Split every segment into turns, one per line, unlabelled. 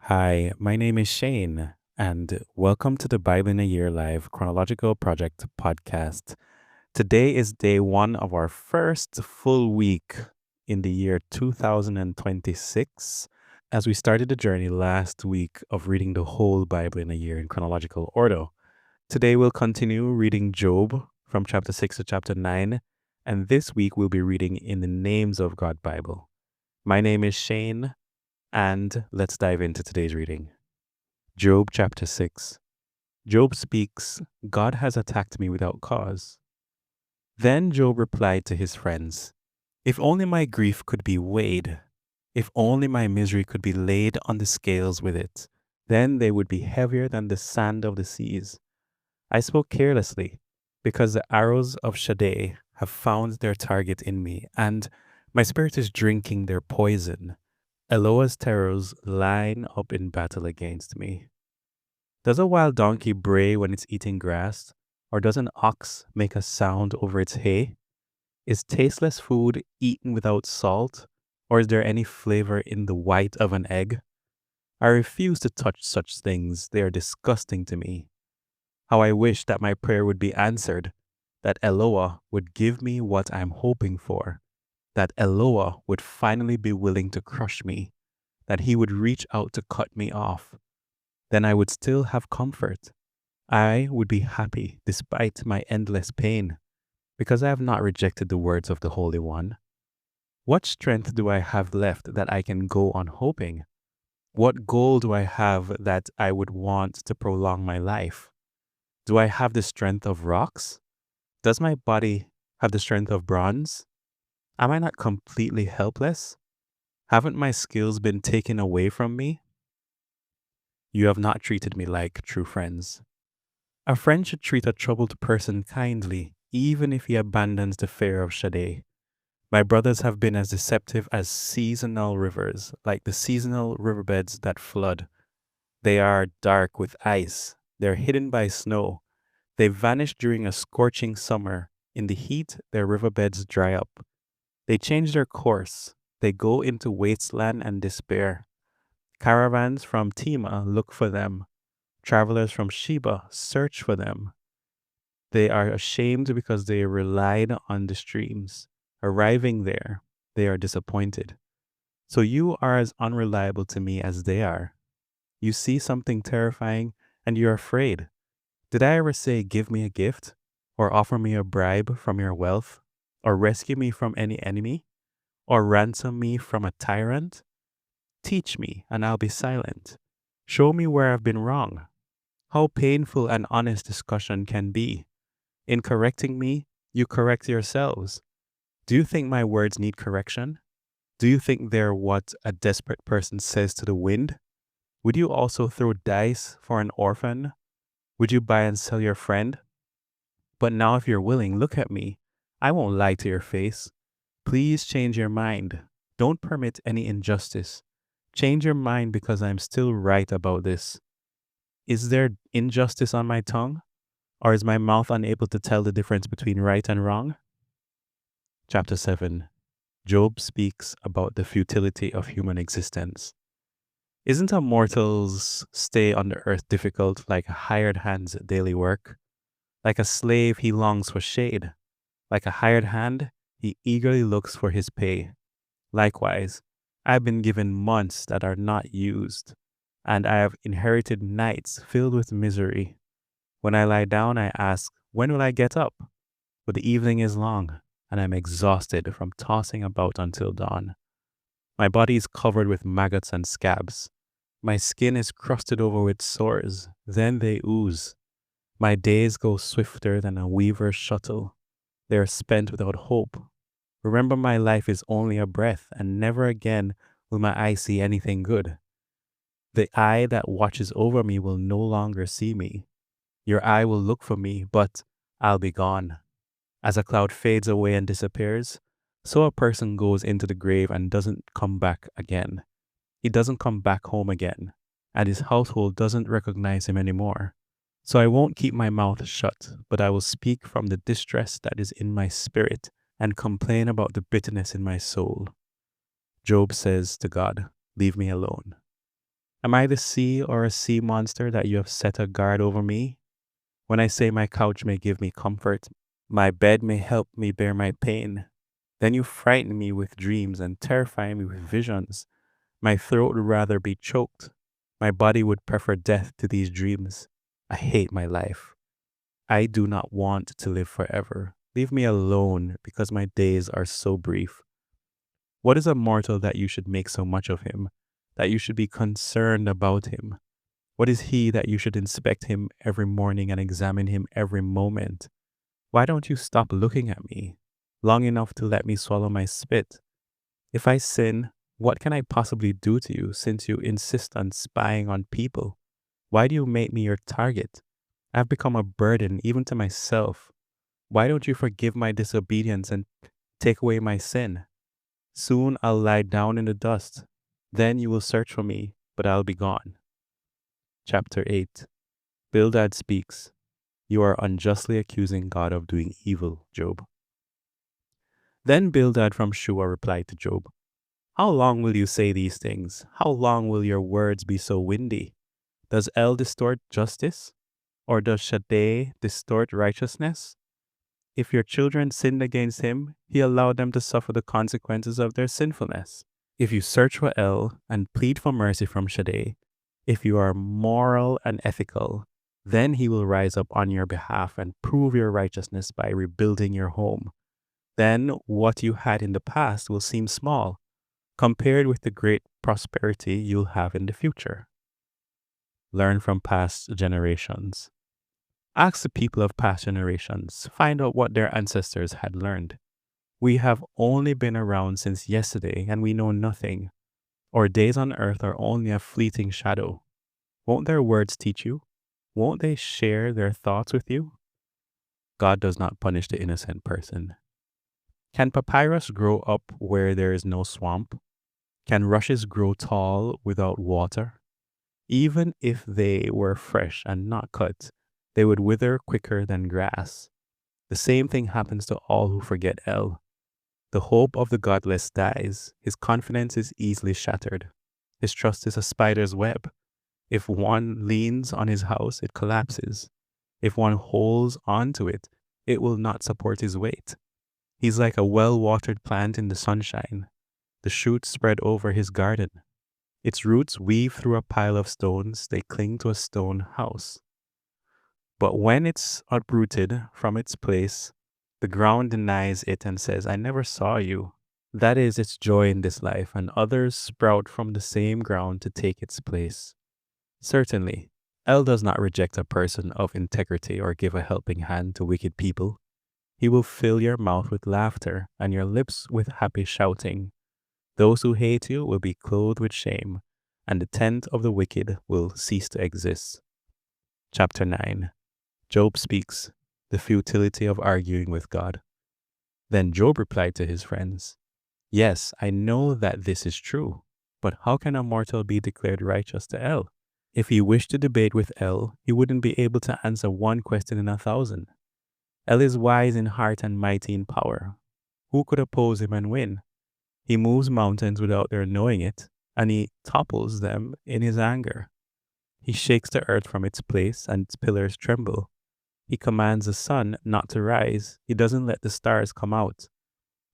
Hi, my name is Shane, and welcome to the Bible in a Year Live Chronological Project podcast. Today is day one of our first full week in the year 2026, as we started the journey last week of reading the whole Bible in a year in chronological order. Today we'll continue reading Job from chapter 6 to chapter 9, and this week we'll be reading in the Names of God Bible. My name is Shane, and let's dive into today's reading. Job chapter 6. Job speaks, God has attacked me without cause. Then Job replied to his friends, if only my grief could be weighed, if only my misery could be laid on the scales with it, then they would be heavier than the sand of the seas. I spoke carelessly, because the arrows of Shaddai have found their target in me, and my spirit is drinking their poison. Eloah's terrors line up in battle against me. Does a wild donkey bray when it's eating grass? Or does an ox make a sound over its hay? Is tasteless food eaten without salt? Or is there any flavor in the white of an egg? I refuse to touch such things. They are disgusting to me. How I wish that my prayer would be answered, that Eloah would give me what I'm hoping for, that Eloah would finally be willing to crush me, that he would reach out to cut me off. Then I would still have comfort. I would be happy despite my endless pain, because I have not rejected the words of the Holy One. What strength do I have left that I can go on hoping? What goal do I have that I would want to prolong my life? Do I have the strength of rocks? Does my body have the strength of bronze? Am I not completely helpless? Haven't my skills been taken away from me? You have not treated me like true friends. A friend should treat a troubled person kindly, even if he abandons the fear of Shaddai. My brothers have been as deceptive as seasonal rivers, like the seasonal riverbeds that flood. They are dark with ice. They're hidden by snow. They vanish during a scorching summer. In the heat, their riverbeds dry up. They change their course. They go into wasteland and despair. Caravans from Tema look for them. Travelers from Sheba search for them. They are ashamed because they relied on the streams. Arriving there, they are disappointed. So you are as unreliable to me as they are. You see something terrifying and you're afraid. Did I ever say, give me a gift? Or offer me a bribe from your wealth? Or rescue me from any enemy? Or ransom me from a tyrant? Teach me, and I'll be silent. Show me where I've been wrong. How painful an honest discussion can be. In correcting me, you correct yourselves. Do you think my words need correction? Do you think they're what a desperate person says to the wind? Would you also throw dice for an orphan? Would you buy and sell your friend? But now if you're willing, look at me. I won't lie to your face. Please change your mind. Don't permit any injustice. Change your mind because I'm still right about this. Is there injustice on my tongue? Or is my mouth unable to tell the difference between right and wrong? Chapter 7. Job speaks about the futility of human existence. Isn't a mortal's stay on the earth difficult, like a hired hand's daily work? Like a slave, he longs for shade. Like a hired hand, he eagerly looks for his pay. Likewise, I've been given months that are not used, and I have inherited nights filled with misery. When I lie down, I ask, when will I get up? But the evening is long, and I'm exhausted from tossing about until dawn. My body is covered with maggots and scabs. My skin is crusted over with sores, then they ooze. My days go swifter than a weaver's shuttle. They are spent without hope. Remember, my life is only a breath, and never again will my eye see anything good. The eye that watches over me will no longer see me. Your eye will look for me, but I'll be gone. As a cloud fades away and disappears, so a person goes into the grave and doesn't come back again. He doesn't come back home again, and his household doesn't recognize him anymore. So I won't keep my mouth shut, but I will speak from the distress that is in my spirit and complain about the bitterness in my soul. Job says to God, leave me alone. Am I the sea or a sea monster that you have set a guard over me? When I say my couch may give me comfort, my bed may help me bear my pain, then you frighten me with dreams and terrify me with visions. My throat would rather be choked. My body would prefer death to these dreams. I hate my life. I do not want to live forever. Leave me alone because my days are so brief. What is a mortal that you should make so much of him, that you should be concerned about him? What is he that you should inspect him every morning and examine him every moment? Why don't you stop looking at me long enough to let me swallow my spit? If I sin, what can I possibly do to you since you insist on spying on people? Why do you make me your target? I've become a burden even to myself. Why don't you forgive my disobedience and take away my sin? Soon I'll lie down in the dust. Then you will search for me, but I'll be gone. Chapter 8. Bildad speaks. You are unjustly accusing God of doing evil, Job. Then Bildad from Shua replied to Job, How long will you say these things? How long will your words be so windy? Does El distort justice? Or does Shaddai distort righteousness? If your children sinned against him, he allowed them to suffer the consequences of their sinfulness. If you search for El and plead for mercy from Shaddai, if you are moral and ethical, then he will rise up on your behalf and prove your righteousness by rebuilding your home. Then what you had in the past will seem small, compared with the great prosperity you'll have in the future. Learn from past generations. Ask the people of past generations, find out what their ancestors had learned. We have only been around since yesterday and we know nothing. Our days on earth are only a fleeting shadow. Won't their words teach you? Won't they share their thoughts with you? God does not punish the innocent person. Can papyrus grow up where there is no swamp? Can rushes grow tall without water? Even if they were fresh and not cut, they would wither quicker than grass. The same thing happens to all who forget El. The hope of the godless dies. His confidence is easily shattered. His trust is a spider's web. If one leans on his house, it collapses. If one holds onto it, it will not support his weight. He's like a well-watered plant in the sunshine. The shoots spread over his garden. Its roots weave through a pile of stones. They cling to a stone house. But when it's uprooted from its place, the ground denies it and says, I never saw you. That is its joy in this life, and others sprout from the same ground to take its place. Certainly, El does not reject a person of integrity or give a helping hand to wicked people. He will fill your mouth with laughter and your lips with happy shouting. Those who hate you will be clothed with shame, and the tent of the wicked will cease to exist. Chapter 9. Job speaks, the futility of arguing with God. Then Job replied to his friends, Yes, I know that this is true, but how can a mortal be declared righteous to El? If he wished to debate with El, he wouldn't be able to answer one question in 1,000. El is wise in heart and mighty in power. Who could oppose him and win? He moves mountains without their knowing it, and he topples them in his anger. He shakes the earth from its place, and its pillars tremble. He commands the sun not to rise. He doesn't let the stars come out.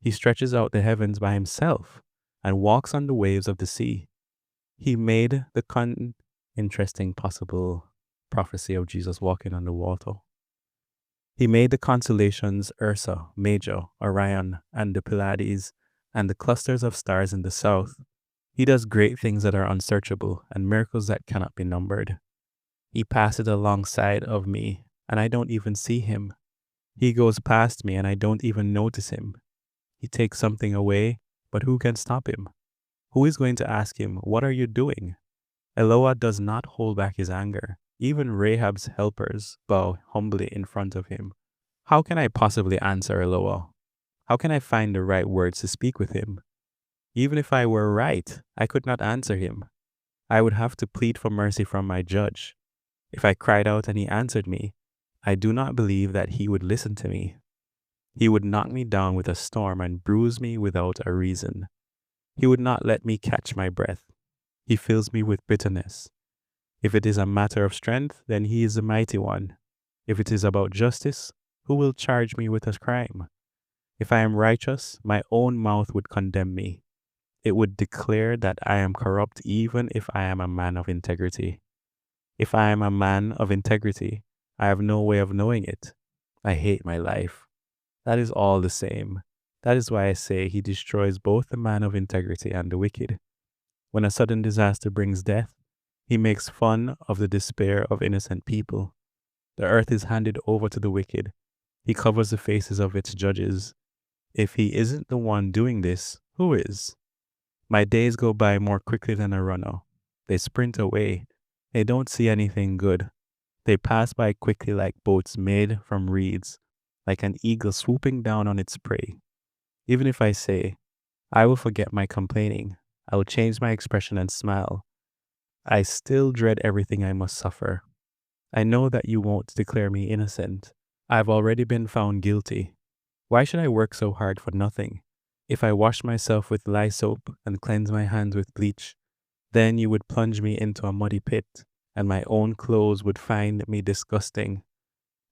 He stretches out the heavens by himself and walks on the waves of the sea. He made the interesting possible prophecy of Jesus walking on the water. He made the constellations Ursa, Major, Orion, and the Pleiades, and the clusters of stars in the south. He does great things that are unsearchable and miracles that cannot be numbered. He passes alongside of me, and I don't even see him. He goes past me, and I don't even notice him. He takes something away, but who can stop him? Who is going to ask him, What are you doing? Eloah does not hold back his anger. Even Rahab's helpers bow humbly in front of him. How can I possibly answer Eloah? How can I find the right words to speak with him? Even if I were right, I could not answer him. I would have to plead for mercy from my judge. If I cried out and he answered me, I do not believe that he would listen to me. He would knock me down with a storm and bruise me without a reason. He would not let me catch my breath. He fills me with bitterness. If it is a matter of strength, then he is the mighty one. If it is about justice, who will charge me with a crime? If I am righteous, my own mouth would condemn me. It would declare that I am corrupt even if I am a man of integrity. If I am a man of integrity, I have no way of knowing it. I hate my life. That is all the same. That is why I say he destroys both the man of integrity and the wicked. When a sudden disaster brings death, he makes fun of the despair of innocent people. The earth is handed over to the wicked. He covers the faces of its judges. If he isn't the one doing this, who is? My days go by more quickly than a runner. They sprint away. They don't see anything good. They pass by quickly like boats made from reeds, like an eagle swooping down on its prey. Even if I say, I will forget my complaining, I will change my expression and smile, I still dread everything I must suffer. I know that you won't declare me innocent. I've already been found guilty. Why should I work so hard for nothing? If I wash myself with lye soap and cleanse my hands with bleach, then you would plunge me into a muddy pit, and my own clothes would find me disgusting.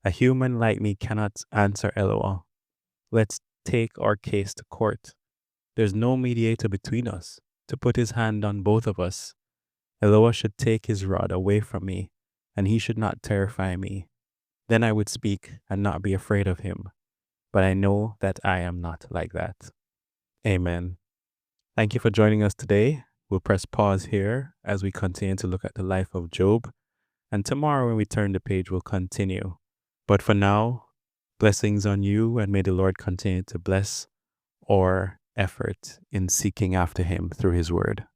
A human like me cannot answer Eloah. Let's take our case to court. There's no mediator between us to put his hand on both of us. Eloah should take his rod away from me, and he should not terrify me. Then I would speak and not be afraid of him. But I know that I am not like that. Amen. Thank you for joining us today. We'll press pause here as we continue to look at the life of Job. And tomorrow when we turn the page, we'll continue. But for now, blessings on you, and may the Lord continue to bless our effort in seeking after him through his word.